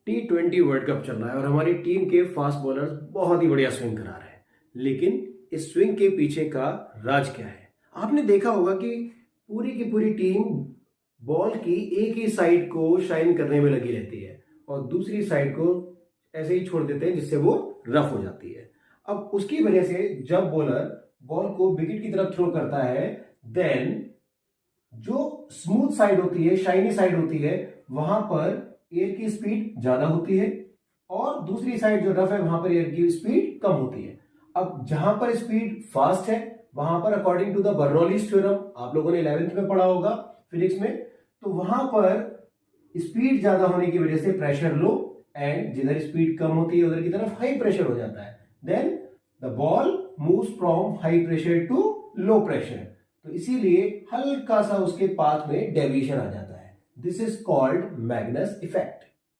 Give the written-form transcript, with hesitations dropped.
T20 world cup चल रहा है और हमारी टीम के फास्ट बॉलर्स बहुत ही बढ़िया स्विंग करा रहे हैं। लेकिन इस स्विंग के पीछे का राज क्या है? आपने देखा होगा कि पूरी की पूरी टीम बॉल की एक ही साइड को शाइन करने में लगी रहती है और दूसरी साइड को ऐसे ही छोड़ देते हैं जिससे वो रफ हो जाती है। अब उसकी वजह से जब बॉलर बॉल को विकेट की तरफ थ्रो करता है, देन जो स्मूथ साइड होती है, शाइनी साइड होती है, वहां पर एयर की स्पीड ज्यादा होती है और दूसरी साइड जो रफ है वहां पर एयर की स्पीड कम होती है। अब जहां पर स्पीड फास्ट है वहां पर according to the Bernoulli's theorem, आप लोगों ने 11th में पढ़ा होगा फिजिक्स में, तो वहां पर स्पीड ज्यादा होने की वजह से प्रेशर लो एंड जिधर स्पीड कम होती है उधर की तरफ हाई प्रेशर हो जाता है। Then the ball moves from high pressure to low pressure, तो इसीलिए हल्का सा उसके पाथ में डेविएशन आ जाता है। This is called Magnus effect.